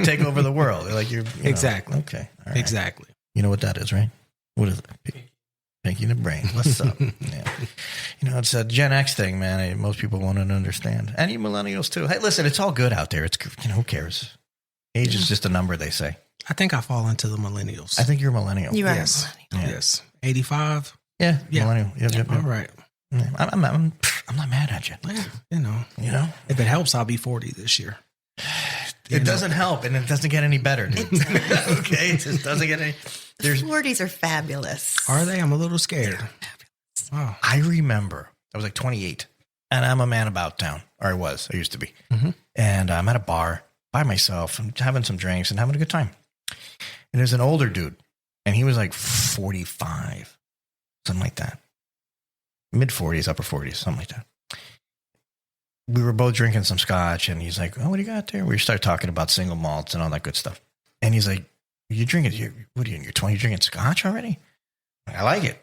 Take over the world. Like Exactly. Okay. All right. Exactly. You know what that is, right? What is it? Pinky in the brain. What's up? Yeah. It's a Gen X thing, man. Most people won't understand. And you millennials too. Hey, listen, it's all good out there. It's, who cares? Age is just a number, they say. I think I fall into the millennials. I think you're a millennial. You are Yes. a millennial. Yeah. Yes. 85. Yeah. Yeah. Millennial. Yep. All right. Yeah. I'm not mad at you. Yeah, if it helps, I'll be 40 this year. It doesn't help, and it doesn't get any better, dude. Okay? It just doesn't get any... The 40s are fabulous. Are they? I'm a little scared. Wow. I remember I was like 28, and I'm a man about town, or I used to be. Mm-hmm. And I'm at a bar by myself and having some drinks and having a good time. And there's an older dude, and he was like 45, something like that. Mid 40s, upper 40s, something like that. We were both drinking some scotch, and he's like, "Oh, what do you got there?" We start talking about single malts and all that good stuff. And he's like, "You drinking? What are you in your 20s? You drinking scotch already?" I like it,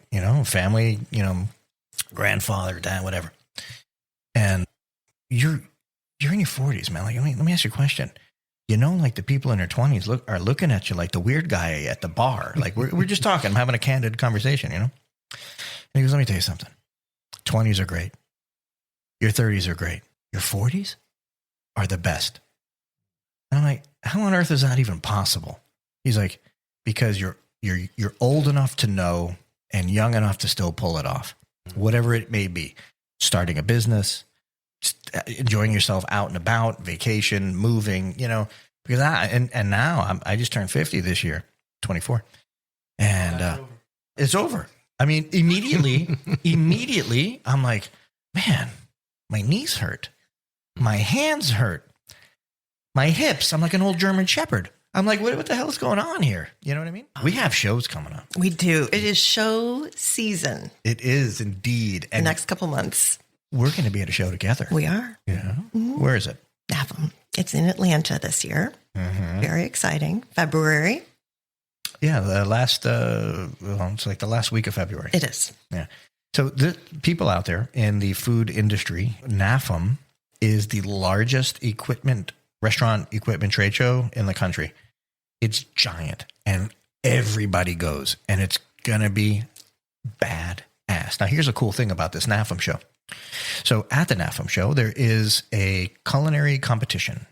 family, grandfather, dad, whatever. And you're in your 40s, man. Like, let me ask you a question. Like the people in their 20s are looking at you like the weird guy at the bar. Like we're just talking, I'm having a candid conversation, And he goes, "Let me tell you something. 20s are great. Your 30s are great. Your 40s are the best." And I'm like, how on earth is that even possible? He's like, because you're old enough to know and young enough to still pull it off, whatever it may be. Starting a business, enjoying yourself out and about, vacation, moving, because now I just turned 50 this year, 24, and it's over. I mean, immediately, I'm like, man, my knees hurt, my hands hurt, my hips. I'm like an old German Shepherd. I'm like, what the hell is going on here? You know what I mean? We have shows coming up. We do. It is show season. It is indeed. And the next couple months. We're going to be at a show together. We are. Yeah. Mm-hmm. Where is it? It's in Atlanta this year. Mm-hmm. Very exciting. February. Yeah. It's like the last week of February. It is. Yeah. So the people out there in the food industry, NAFM is the largest restaurant equipment trade show in the country. It's giant and everybody goes, and it's going to be badass. Now, here's a cool thing about this NAFM show. So at the NAFM show, there is a culinary competition,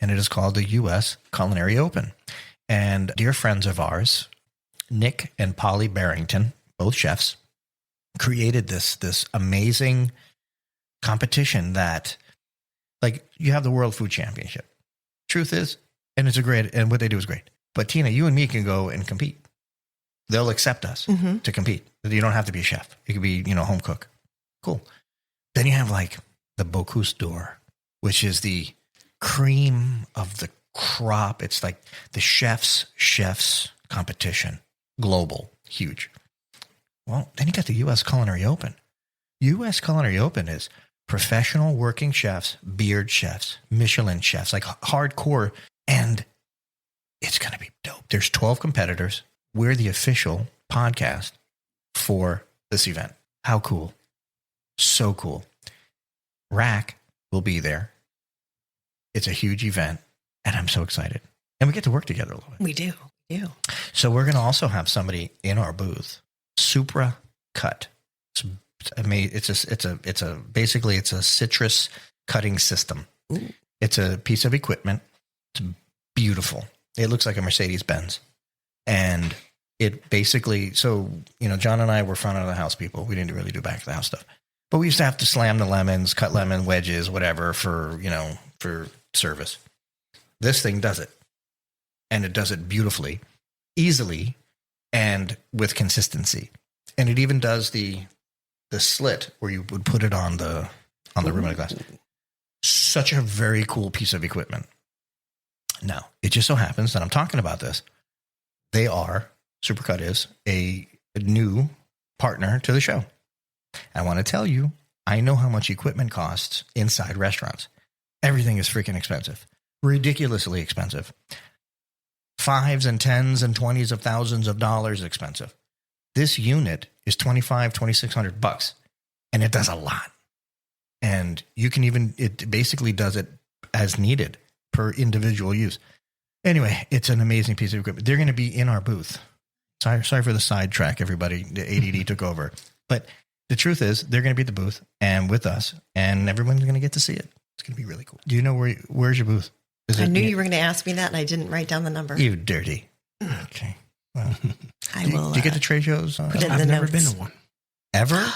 and it is called the U.S. Culinary Open. And dear friends of ours, Nick and Polly Barrington, both chefs, created this amazing competition that, like, you have the World Food Championship. Truth is, and what they do is great. But Tina, you and me can go and compete. They'll accept us to compete. You don't have to be a chef. You could be, home cook. Cool. Then you have like the Bocuse d'Or, which is the cream of the crop. It's like the chef's competition. Global. Huge. Well, then you got the U.S. Culinary Open. U.S. Culinary Open is professional working chefs, beard chefs, Michelin chefs, like hardcore. And it's going to be dope. There's 12 competitors. We're the official podcast for this event. How cool. So cool. RAK will be there. It's a huge event, and I'm so excited. And we get to work together a little bit. We do. So we're going to also have somebody in our booth, Supra Cut. Basically it's a citrus cutting system. Ooh. It's a piece of equipment. It's beautiful. It looks like a Mercedes-Benz. And it basically, John and I were front of the house people. We didn't really do back of the house stuff. But we used to have to slam the lemons, cut lemon wedges, whatever for service. This thing does it. And it does it beautifully, easily, and with consistency. And it even does the slit where you would put it on the rim of the glass. Such a very cool piece of equipment. Now, it just so happens that I'm talking about this. Supercut is a new partner to the show. I want to tell you, I know how much equipment costs inside restaurants. Everything is freaking expensive. Ridiculously expensive. Fives and tens and 20s of thousands of dollars expensive. This unit is $2,600, and it does a lot. And it basically does it as needed per individual use. Anyway, it's an amazing piece of equipment. They're going to be in our booth. Sorry for the sidetrack, everybody. The ADD took over. But the truth is, they're going to be at the booth and with us, and everyone's going to get to see it. It's going to be really cool. Do you know where's your booth? I knew you were going to ask me that, and I didn't write down the number. You dirty. Okay. Well, I will. Do you get to trade shows? Put it in I've the never notes. been to one. Ever?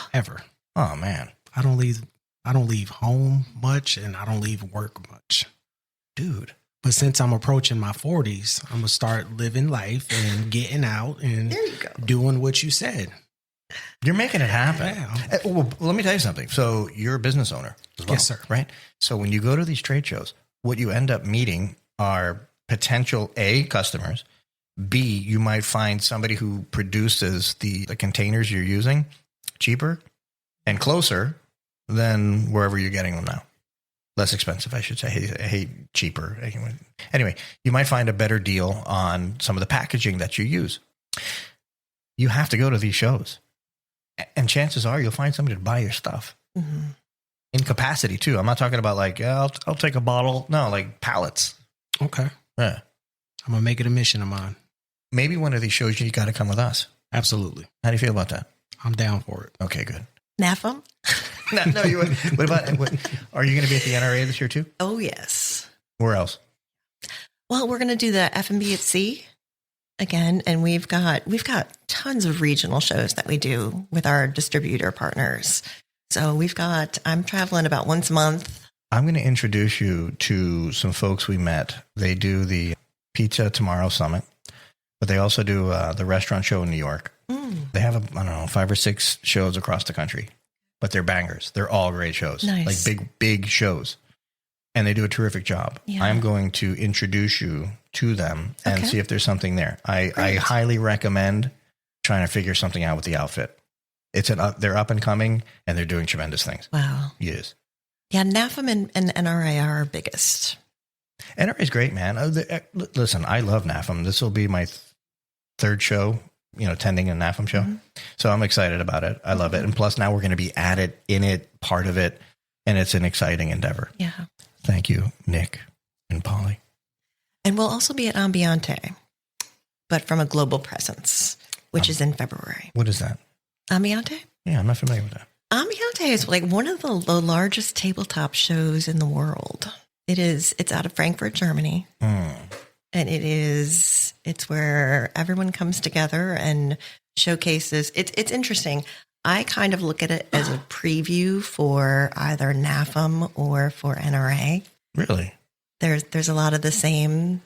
Oh man, I don't leave home much, and I don't leave work much, dude. But since I'm approaching my 40s, I'm gonna start living life and getting out and There you go. doing what you said. You're making it happen. Yeah. Well, let me tell you something. So you're a business owner as well, Yes, sir. right? So when you go to these trade shows, what you end up meeting are potential A, customers. B, you might find somebody who produces the containers you're using cheaper and closer than wherever you're getting them now. Less expensive, I should say. I hate cheaper. Anyway, you might find a better deal on some of the packaging that you use. You have to go to these shows. And chances are you'll find somebody to buy your stuff. Mm-hmm. In capacity, too. I'm not talking about I'll take a bottle. No, like pallets. Okay. Yeah. I'm gonna make it a mission of mine. Maybe one of these shows you got to come with us. Absolutely. How do you feel about that? I'm down for it. Okay, good. NAFM? No, you would. What about, are you going to be at the NRA this year, too? Oh, yes. Where else? Well, we're going to do the F&B at Sea again, and we've got tons of regional shows that we do with our distributor partners. So I'm traveling about once a month. I'm going to introduce you to some folks we met. They do the Pizza Tomorrow Summit, but they also do the restaurant show in New York. They have, 5 or 6 shows across the country, but they're bangers. They're all great shows, Nice. like big shows. And they do a terrific job. Yeah. I'm going to introduce you to them and Okay. see if there's something there. I highly recommend trying to figure something out with the outfit. They're up and coming, and they're doing tremendous things. Wow. Yes. Yeah, NAFM and NRA are our biggest. NRA is great, man. Listen, I love NAFM. This will be my third show, attending a NAFM show. Mm-hmm. So I'm excited about it. I love it. And plus now we're going to be added in it, part of it. And it's an exciting endeavor. Yeah. Thank you, Nick and Polly. And we'll also be at Ambiance, but from a global presence, which is in February. What is that? Ambiance? Yeah, I'm not familiar with that. Ambiance is like one of the largest tabletop shows in the world. It's out of Frankfurt, Germany. And it's where everyone comes together and showcases. It's interesting. I kind of look at it as a preview for either NAFM or for NRA. Really? There's a lot of the same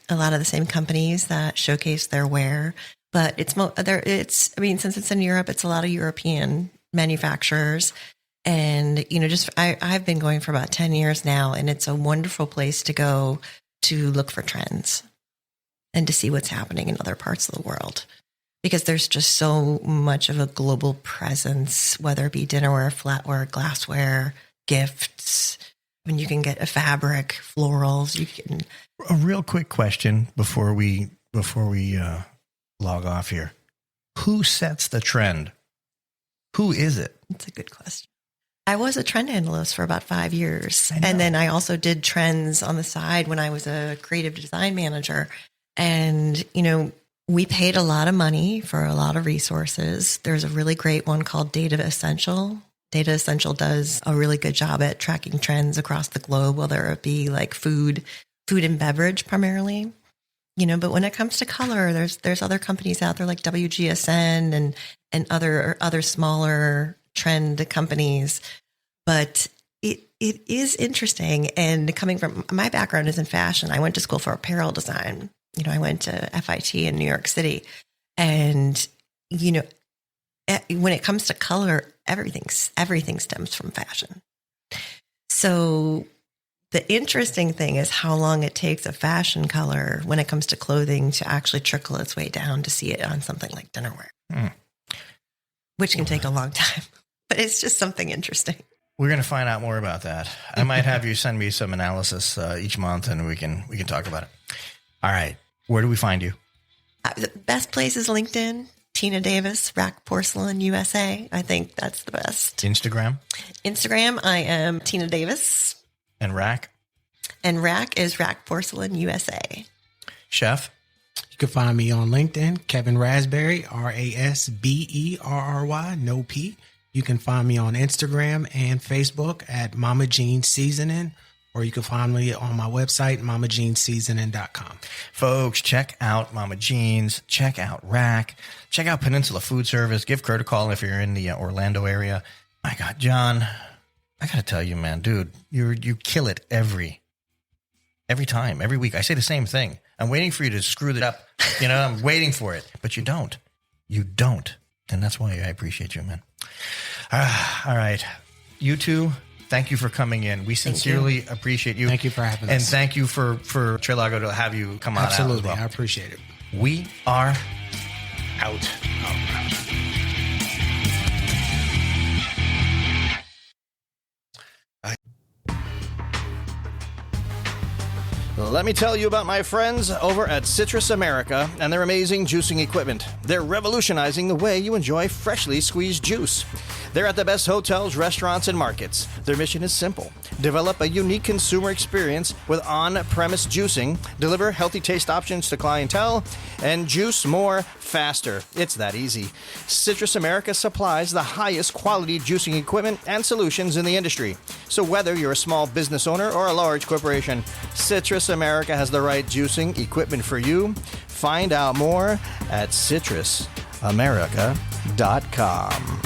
companies that showcase their ware, but since it's in Europe, it's a lot of European manufacturers. And, I've been going for about 10 years now, and it's a wonderful place to go to look for trends and to see what's happening in other parts of the world. Because there's just so much of a global presence, whether it be dinnerware, flatware, glassware, gifts. I mean, you can get a fabric, florals. You can. A real quick question before we log off here. Who sets the trend? Who is it? It's a good question. I was a trend analyst for about 5 years. And then I also did trends on the side when I was a creative design manager. And, we paid a lot of money for a lot of resources. There's a really great one called Data Essential. Data Essential does a really good job at tracking trends across the globe, whether it be like food and beverage primarily. But when it comes to color, there's other companies out there like WGSN and other smaller trend companies. But it is interesting. And coming from my background is in fashion, I went to school for apparel design. I went to FIT in New York City, and when it comes to color, everything stems from fashion. So the interesting thing is how long it takes a fashion color when it comes to clothing to actually trickle its way down to see it on something like dinnerware, which can take a long time. But it's just something interesting. We're going to find out more about that. I might have you send me some analysis each month, and we can talk about it. All right. Where do we find you? The best place is LinkedIn. Tina Davis, RAK Porcelain USA. I think that's the best. Instagram? Instagram, I am Tina Davis. And RAK? And RAK is RAK Porcelain USA. Chef? You can find me on LinkedIn, Kevin Rasberry, Rasberry, no P. You can find me on Instagram and Facebook at Mama Jean Seasoning, or you can find me on my website, MamaJeanSeasoning.com. Folks, check out Mama Jean's, check out RAK, check out Peninsula Food Service. Give Kurt a call if you're in the Orlando area. My God, John, I got to tell you, man, dude, you kill it every time, every week. I say the same thing. I'm waiting for you to screw it up. I'm waiting for it, but you don't. You don't. And that's why I appreciate you, man. All right. You two, thank you for coming in. We sincerely appreciate you. Thank you for having us. And thank you for Trilago to have you come on out as Absolutely. well. I appreciate it. We are out. Let me tell you about my friends over at Citrus America and their amazing juicing equipment. They're revolutionizing the way you enjoy freshly squeezed juice. They're at the best hotels, restaurants, and markets. Their mission is simple: develop a unique consumer experience with on-premise juicing, deliver healthy taste options to clientele, and juice more faster. It's that easy. Citrus America supplies the highest quality juicing equipment and solutions in the industry. So whether you're a small business owner or a large corporation, Citrus America has the right juicing equipment for you. Find out more at citrusamerica.com.